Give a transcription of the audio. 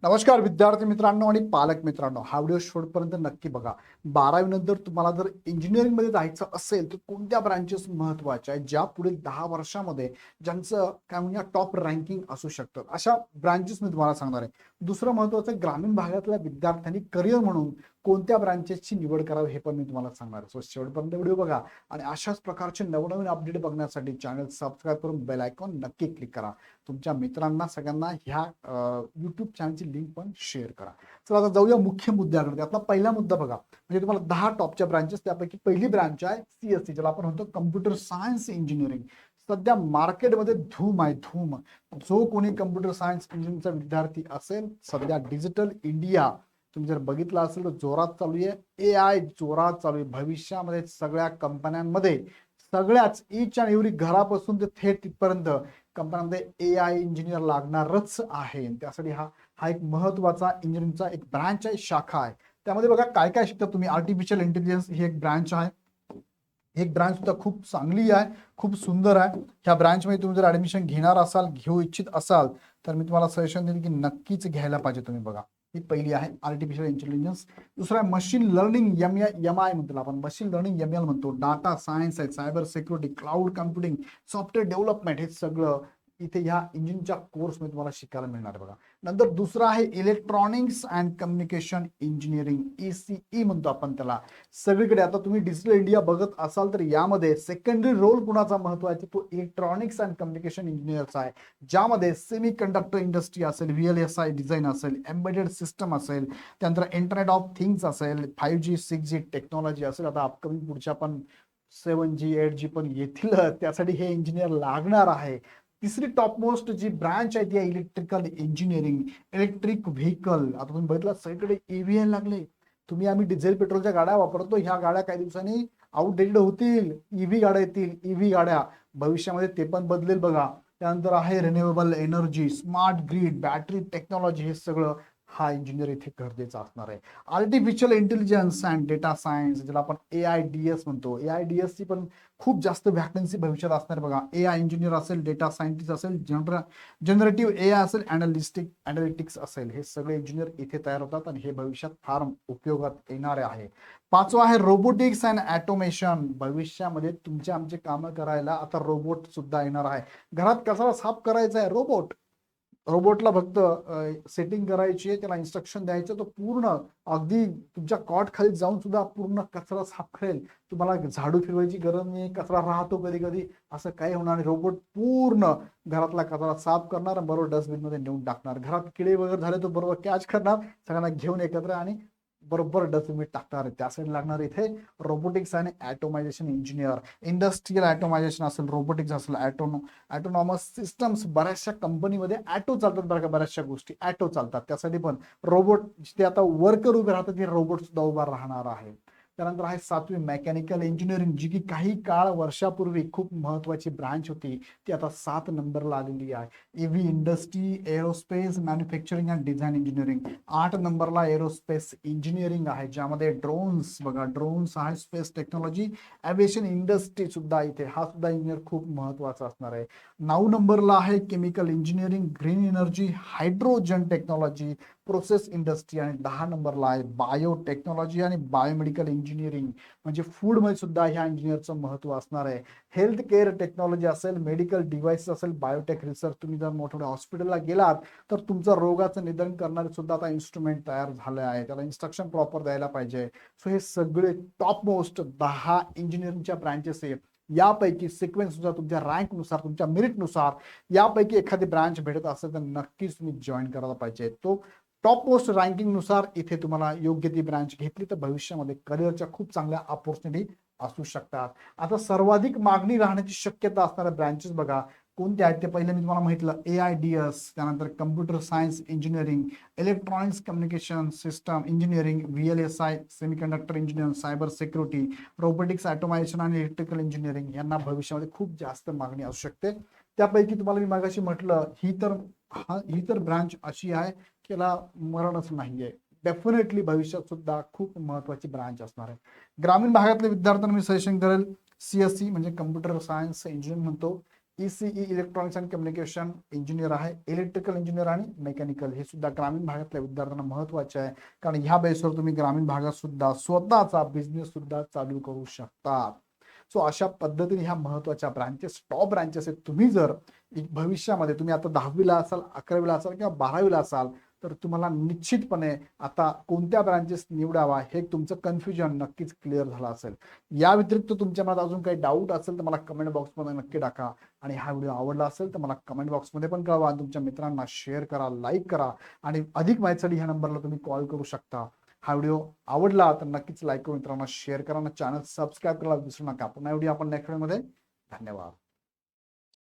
नमस्कार विद्यार्थी मित्रांनो आणि पालक मित्रांनो, हा व्हिडिओ शेवटपर्यंत नक्की बघा. 12वी नंतर तुम्हाला जर इंजिनिअरिंग मध्ये जायचं असेल तर कोणत्या ब्रांचेस महत्त्वाच्या आहेत, ज्या पुढील 10 वर्षामध्ये ज्यांचं काय म्हणजे टॉप रँकिंग असू शकतं, अशा ब्रांचेस मी तुम्हाला सांगणार आहे. दुसरं महत्त्वाचं, ग्रामीण भागातल्या विद्यार्थ्यांनी करिअर म्हणून कोणत्या ब्रांचेसची निवड करावी हे पण मी तुम्हाला सांगणार आहे. सो शेवटपर्यंत व्हिडिओ बघा आणि अशाच प्रकारचे नवनवीन अपडेट बघण्यासाठी चॅनल सबस्क्राईब करून बेल आयकॉन नक्की क्लिक करा. तुमच्या मित्रांना सगळ्यांना ह्या यूट्यूब चॅनलची लिंक पण शेअर करा. चला आता जाऊया मुख्य मुद्द्याकडे. त्यातला पहिला मुद्दा बघा, म्हणजे तुम्हाला 10 टॉपच्या ब्रांचेस, त्यापैकी पहिली ब्रांच आहे सीएससी, ज्याला आपण म्हणतो कम्प्युटर सायन्स इंजिनिअरिंग. सध्या मार्केटमध्ये धूम आहे, धूम. जो कोणी कम्प्युटर सायन्स इंजिनिअरिंगचा विद्यार्थी असेल, सध्या डिजिटल इंडिया तुम्ही जर बघितलं असेल तर जोरात चालू आहे. AI जोरात चालू आहे. भविष्यामध्ये सगळ्या कंपन्यांमध्ये, सगळ्याच ईच अँड एव्हरी, घरापासून ते थेट तिथपर्यंत कंपन्यांमध्ये AI इंजिनियर लागणारच आहे. त्यासाठी हा हा एक महत्वाचा इंजिनिअरिंगचा एक ब्रांच आहे, शाखा आहे. त्यामध्ये बघा काय काय शिकता तुम्ही. आर्टिफिशियल इंटेलिजन्स ही एक ब्रांच आहे. एक ब्रांच सुद्धा खूप चांगली आहे, खूप सुंदर आहे. ह्या ब्रांचमध्ये तुम्ही जर ऍडमिशन घेणार असाल, घेऊ इच्छित असाल, तर मी तुम्हाला सजेशन देईन की नक्कीच घ्यायला पाहिजे तुम्ही. बघा, ही पहिली आहे आर्टिफिशियल इंटेलिजन्स. दुसरा आहे मशीन लर्निंग, MI म्हणतो आपण. मशीन लर्निंग ML म्हणतो. डाटा सायन्स आहे, cyber security, cloud computing, software development, हे सगळं इथे ह्या इंजिनच्या कोर्समध्ये तुम्हाला शिकायला मिळणार आहे. बघा, नंतर दुसरा आहे electronics and communication engineering, ECE म्हणतो आपण त्याला. सगळीकडे आता तुम्ही डिजिटल इंडिया बघत असाल तर यामध्ये सेकंडरी रोल कुणाचा महत्वाचा, तो इलेक्ट्रॉनिक्स अँड कम्युनिकेशन इंजिनियरचा आहे, ज्यामध्ये सेमी कंडक्टर इंडस्ट्री असेल, VLSI डिझाईन असेल, एम्बेडेड सिस्टम असेल, त्यानंतर इंटरनेट ऑफ थिंग्स असेल, 5G 6G टेक्नॉलॉजी असेल. आता अपकमिंग पुढच्या पण 7G 8G पण येतील, त्यासाठी हे इंजिनियर लागणार आहे. तिसरी टॉप मोस्ट जी ब्रांच आहे ती आहे इलेक्ट्रिकल इंजिनिअरिंग, इलेक्ट्रिक व्हेकल. आता तुम्ही बघितलं सगळीकडे EV यायला लागले. आम्ही डिझेल पेट्रोलच्या गाड्या वापरतो, ह्या गाड्या काही दिवसांनी आउटडेटेड होतील, EV गाड्या येतील. EV गाड्या भविष्यामध्ये ते पण बदलेल. बघा, त्यानंतर आहे renewable energy, smart grid, battery technology, हे सगळं हा इंजिनियर इथे गरजेचा असणार आहे. Artificial intelligence and data science, ज्याला आपण AIDS म्हणतो. AIDS ची पण खूप जास्त व्हॅकन्सी भविष्यात असणार. बघा, AI इंजिनियर असेल, डेटा सायंटिस्ट असेल, जनरेटिव्ह AI असेल, अनालिटिक्स असेल, हे सगळे इंजिनियर इथे तयार होतात आणि हे भविष्यात फार उपयोगात येणारे आहे. पाचवा आहे रोबोटिक्स अँड ऑटोमेशन. भविष्यामध्ये तुमचे आमचे कामं करायला आता रोबोट सुद्धा येणार आहे. घरात कचरा साफ करायचा आहे, रोबोटला फक्त सेटिंग करायची आहे, त्याला इन्स्ट्रक्शन द्यायचं, तो पूर्ण अगदी तुमच्या कॉट खाली जाऊन सुद्धा पूर्ण कचरा साफ करेल. तुम्हाला झाडू फिरवायची गरज नाही, कचरा राहतो कधी कधी, असं काही होणार नाही. रोबोट पूर्ण घरातला कचरा साफ करणार, बरोबर डस्टबिन मध्ये नेऊन टाकणार. घरात किडे वगैरे झाले तो बरोबर कॅच करणार, सगळ्यांना घेऊन एकत्र आणि बरोबर डस्टबिन टाकणार. त्यासाठी लागणार इथे रोबोटिक्स आणि ॲटोमायझेशन इंजिनियर. इंडस्ट्रियल ॲटोमायझेशन असेल, रोबोटिक्स असेल, ॲटोनॉमस सिस्टम्स. बऱ्याचशा कंपनीमध्ये ॲटो चालतात बरं का, बऱ्याचशा गोष्टी ॲटो चालतात. त्यासाठी पण रोबोट, ते आता वर्कर उभे राहतात, ते रोबोट सुद्धा उभा राहणार आहे. त्यानंतर आहे सातवी मेकॅनिकल इंजिनिअरिंग, जी की काही काळ वर्षापूर्वी खूप महत्वाची ब्रांच होती, ती आता 7 नंबरला आलेली आहे. EV industry, aerospace, manufacturing and design engineering. 8 नंबरला एरोस्पेस इंजिनिअरिंग आहे, ज्यामध्ये ड्रोन्स, बघा ड्रोन्स आहे, स्पेस टेक्नॉलॉजी, एव्हिएशन इंडस्ट्री सुद्धा इथे, हा सुद्धा इंजिनियर खूप महत्वाचा असणार आहे. 9 नंबरला आहे chemical engineering, green energy, hydrogen technology, process industry. आणि 10 नंबरला आहे बायोटेक्नॉलॉजी आणि बायोमेडिकल इंजिनिअरिंग, म्हणजे फूड मध्ये सुद्धा ह्या इंजिनियरचं महत्व असणार आहे. हेल्थ केअर टेक्नॉलॉजी असेल, मेडिकल डिव्हाइस असेल, बायोटेक रिसर्च. तुम्ही जर मोठ्या हॉस्पिटलला गेलात तर तुमचं रोगाचं निदान करणारे सुद्धा आता इन्स्ट्रुमेंट तयार झाले आहे, त्याला इन्स्ट्रक्शन प्रॉपर द्यायला पाहिजे. सो हे सगळे टॉप मोस्ट 10 इंजिनिअरिंगच्या ब्रांचेस आहेत. यापैकी सिक्वेन्सनुसार, तुमच्या रँकनुसार, तुमच्या मेरिटनुसार यापैकी एखादी ब्रांच भेटत असेल तर नक्कीच तुम्ही जॉईन करायला पाहिजे. तो टॉप मोस्ट रँकिंग नुसार इथे तुम्हाला योग्य ती ब्रांच घेतली तर भविष्यामध्ये करिअरच्या खूप चांगल्या ऑपॉर्च्युनिटी असू शकतात. आता सर्वाधिक मागणी राहण्याची शक्यता असणाऱ्या ब्रांचेस बघा कोणत्या आहेत ते पहिले मी तुम्हाला म्हटलं. AIDS, त्यानंतर computer science engineering, electronics communication system engineering, VLSI semiconductor engineering, cyber security, robotics automation आणि इलेक्ट्रिकल इंजिनिअरिंग. यांना भविष्यामध्ये खूप जास्त मागणी असू शकते. त्यापैकी तुम्हाला मी मागाशी म्हटलं, ही तर ब्रांच अशी आहे त्याला मरणच नाहीये. डेफिनेटली भविष्यात सुद्धा खूप महत्वाची ब्रांच असणार आहे. ग्रामीण भागातल्या विद्यार्थ्यांना मी सजेशन करेल CSE म्हणजे कम्प्युटर सायन्स इंजिनिअरिंग म्हणतो. ECE electronics and communication engineer आहे, इलेक्ट्रिकल इंजिनियर आणि मेकॅनिकल हे सुद्धा ग्रामीण भागातल्या विद्यार्थ्यांना महत्वाचे आहे, कारण ह्या बेसवर तुम्ही ग्रामीण भागात सुद्धा स्वतःचा बिझनेस सुद्धा चालू करू शकता. सो अशा पद्धतीने ह्या महत्वाच्या ब्रांचेस, टॉप ब्रांचेस आहेत. तुम्ही जर भविष्यामध्ये तुम्ही आता 10वीला असाल, 11वीला असाल किंवा 12वीला असाल, तर तुम्हाला निश्चितपणे आता कोणत्या ब्रांचेस निवडावा हे तुमचं कन्फ्युजन नक्कीच क्लिअर झालं असेल. या व्यतिरिक्त तुमच्या मनात अजून काही डाऊट असेल तर मला कमेंट बॉक्समध्ये नक्की टाका, आणि हा व्हिडिओ आवडला असेल तर मला कमेंट बॉक्समध्ये पण कळवा, आणि तुमच्या मित्रांना शेअर करा, लाईक करा, आणि अधिक माहितीसाठी ह्या नंबरला तुम्ही कॉल करू शकता. हा व्हिडिओ आवडला तर नक्कीच लाईक करून मित्रांना शेअर करा, चॅनल सबस्क्राईब करायला विसरू नका. पुन्हा व्हिडिओ आपण नेक्स्ट व्हिडिओमध्ये. धन्यवाद.